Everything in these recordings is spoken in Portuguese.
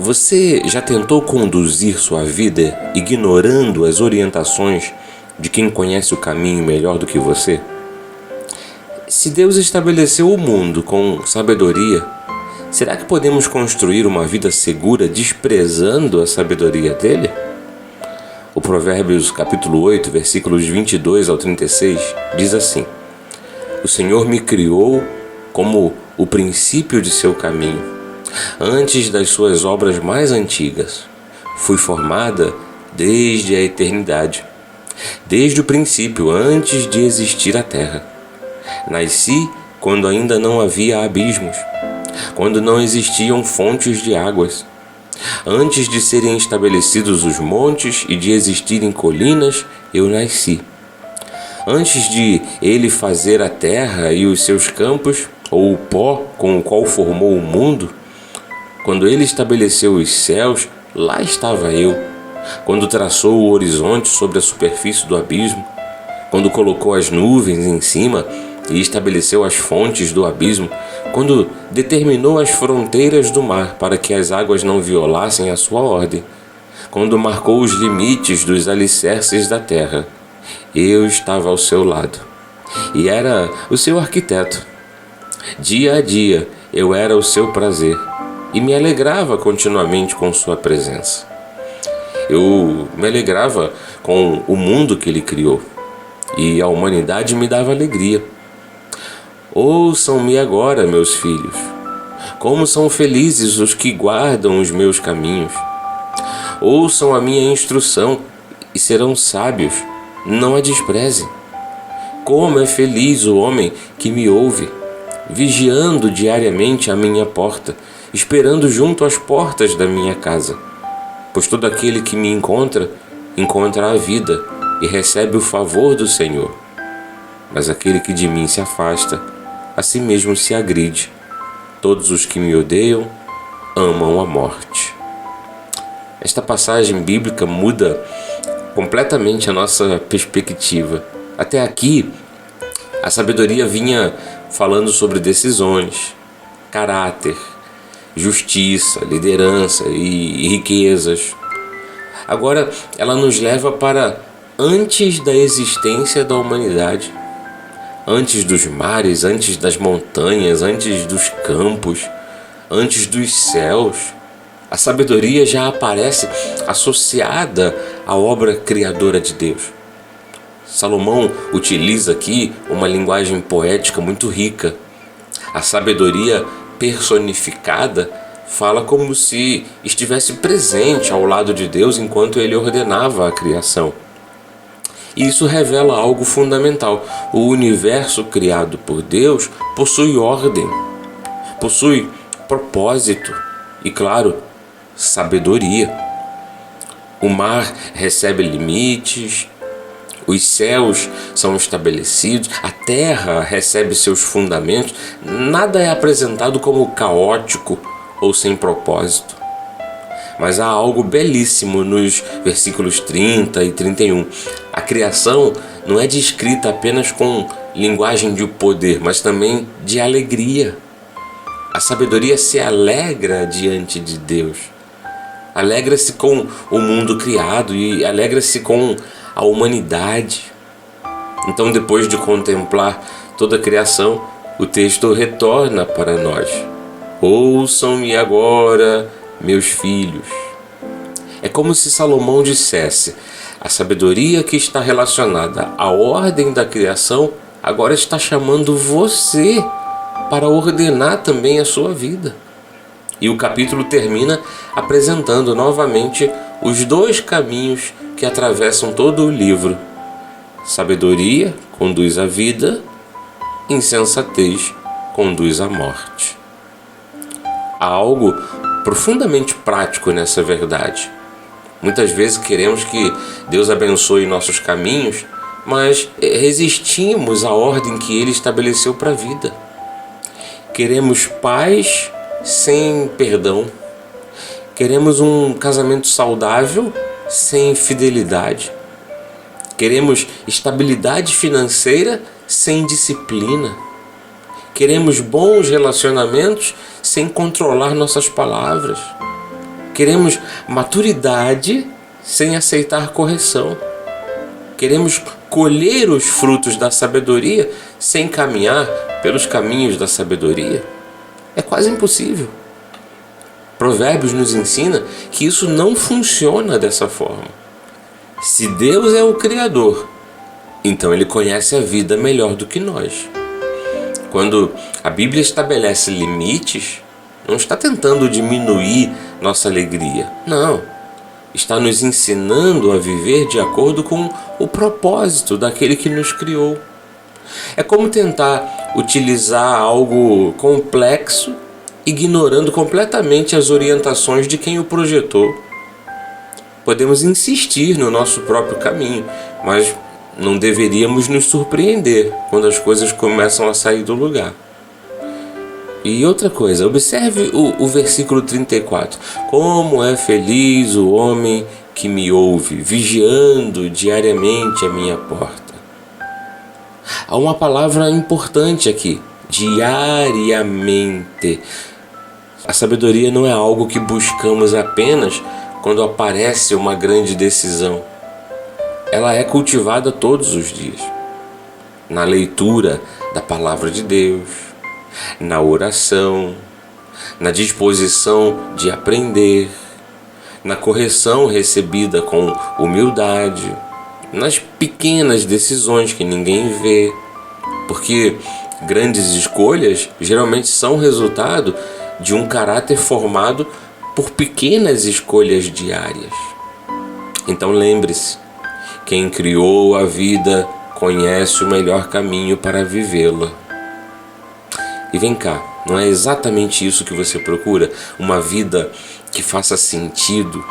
Você já tentou conduzir sua vida ignorando as orientações de quem conhece o caminho melhor do que você? Se Deus estabeleceu o mundo com sabedoria, será que podemos construir uma vida segura desprezando a sabedoria dele? O Provérbios capítulo 8, versículos 22 ao 36 diz assim: O Senhor me criou como o princípio de seu caminho, antes das suas obras mais antigas. Fui formada desde a eternidade, desde o princípio, antes de existir a terra. Nasci quando ainda não havia abismos, quando não existiam fontes de águas. Antes de serem estabelecidos os montes e de existirem colinas, eu nasci. Antes de ele fazer a terra e os seus campos, ou o pó com o qual formou o mundo, quando ele estabeleceu os céus, lá estava eu. Quando traçou o horizonte sobre a superfície do abismo, quando colocou as nuvens em cima e estabeleceu as fontes do abismo, quando determinou as fronteiras do mar para que as águas não violassem a sua ordem, quando marcou os limites dos alicerces da terra, eu estava ao seu lado e era o seu arquiteto. Dia a dia eu era o seu prazer e me alegrava continuamente com sua presença. Eu me alegrava com o mundo que ele criou e a humanidade me dava alegria. Ouçam-me agora, meus filhos, como são felizes os que guardam os meus caminhos. Ouçam a minha instrução e serão sábios, não a desprezem. Como é feliz o homem que me ouve, vigiando diariamente a minha porta, esperando junto às portas da minha casa. Pois todo aquele que me encontra, encontra a vida e recebe o favor do Senhor. Mas aquele que de mim se afasta, a si mesmo se agride. Todos os que me odeiam amam a morte. Esta passagem bíblica muda completamente a nossa perspectiva. Até aqui, a sabedoria vinha falando sobre decisões, caráter, justiça, liderança e riquezas. Agora ela nos leva para antes da existência da humanidade, antes dos mares, antes das montanhas, antes dos campos, antes dos céus. A sabedoria já aparece associada à obra criadora de Deus. Salomão utiliza aqui uma linguagem poética muito rica. A sabedoria personificada fala como se estivesse presente ao lado de Deus enquanto ele ordenava a criação. E isso revela algo fundamental. O universo criado por Deus possui ordem, possui propósito e, claro, sabedoria. O mar recebe limites, os céus são estabelecidos, a terra recebe seus fundamentos, nada é apresentado como caótico ou sem propósito. Mas há algo belíssimo nos versículos 30 e 31. A criação não é descrita apenas com linguagem de poder, mas também de alegria. A sabedoria se alegra diante de Deus. Alegra-se com o mundo criado e alegra-se com a humanidade. Então, depois de contemplar toda a criação, o texto retorna para nós. Ouçam-me agora, meus filhos. É como se Salomão dissesse: a sabedoria que está relacionada à ordem da criação agora está chamando você para ordenar também a sua vida. E o capítulo termina apresentando novamente os dois caminhos que atravessam todo o livro. Sabedoria conduz à vida, insensatez conduz à morte. Há algo profundamente prático nessa verdade. Muitas vezes queremos que Deus abençoe nossos caminhos, mas resistimos à ordem que Ele estabeleceu para a vida. Queremos paz sem perdão. Queremos um casamento saudável sem fidelidade. Queremos estabilidade financeira sem disciplina. Queremos bons relacionamentos sem controlar nossas palavras. Queremos maturidade sem aceitar correção. Queremos colher os frutos da sabedoria sem caminhar pelos caminhos da sabedoria. É quase impossível. Provérbios nos ensina que isso não funciona dessa forma. Se Deus é o Criador, então Ele conhece a vida melhor do que nós. Quando a Bíblia estabelece limites, não está tentando diminuir nossa alegria. Não. Está nos ensinando a viver de acordo com o propósito daquele que nos criou. É como tentar utilizar algo complexo, ignorando completamente as orientações de quem o projetou. Podemos insistir no nosso próprio caminho, mas não deveríamos nos surpreender quando as coisas começam a sair do lugar. E outra coisa, observe o versículo 34. Como é feliz o homem que me ouve, vigiando diariamente a minha porta. Há uma palavra importante aqui, diariamente. A sabedoria não é algo que buscamos apenas quando aparece uma grande decisão. Ela é cultivada todos os dias. Na leitura da palavra de Deus, na oração, na disposição de aprender, na correção recebida com humildade, nas pequenas decisões que ninguém vê, porque grandes escolhas geralmente são resultado de um caráter formado por pequenas escolhas diárias. Então lembre-se, quem criou a vida conhece o melhor caminho para vivê-la. E vem cá, não é exatamente isso que você procura? Uma vida que faça sentido,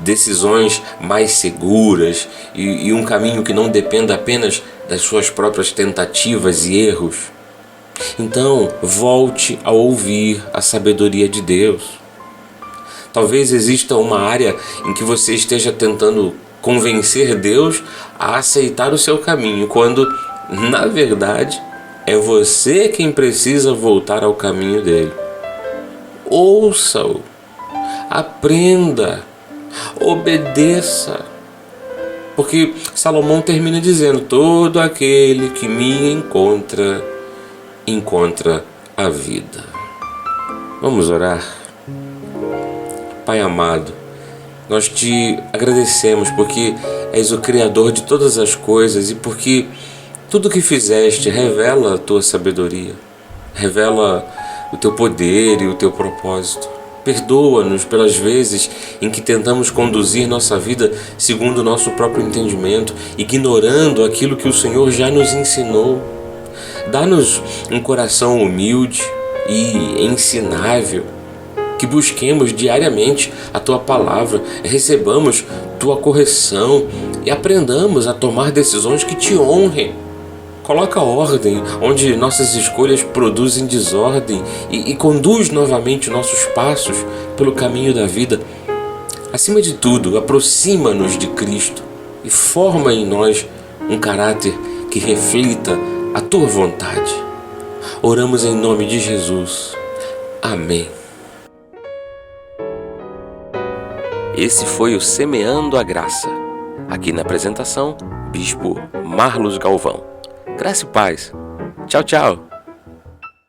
decisões mais seguras e um caminho que não dependa apenas das suas próprias tentativas e erros? Então, volte a ouvir a sabedoria de Deus. Talvez exista uma área em que você esteja tentando convencer Deus a aceitar o seu caminho, quando, na verdade, é você quem precisa voltar ao caminho dele. Ouça-o, aprenda, obedeça. Porque Salomão termina dizendo: todo aquele que me encontra a vida. Vamos orar? Pai amado, nós te agradecemos porque és o Criador de todas as coisas e porque tudo que fizeste revela a tua sabedoria, revela o teu poder e o teu propósito. Perdoa-nos pelas vezes em que tentamos conduzir nossa vida segundo o nosso próprio entendimento, ignorando aquilo que o Senhor já nos ensinou. Dá-nos um coração humilde e ensinável, que busquemos diariamente a Tua Palavra, recebamos Tua correção e aprendamos a tomar decisões que Te honrem. Coloca ordem onde nossas escolhas produzem desordem e conduz novamente nossos passos pelo caminho da vida. Acima de tudo, aproxima-nos de Cristo e forma em nós um caráter que reflita a Tua vontade. Oramos em nome de Jesus. Amém. Esse foi o Semeando a Graça. Aqui na apresentação, Bispo Marlos Galvão. Graça e paz. Tchau, tchau.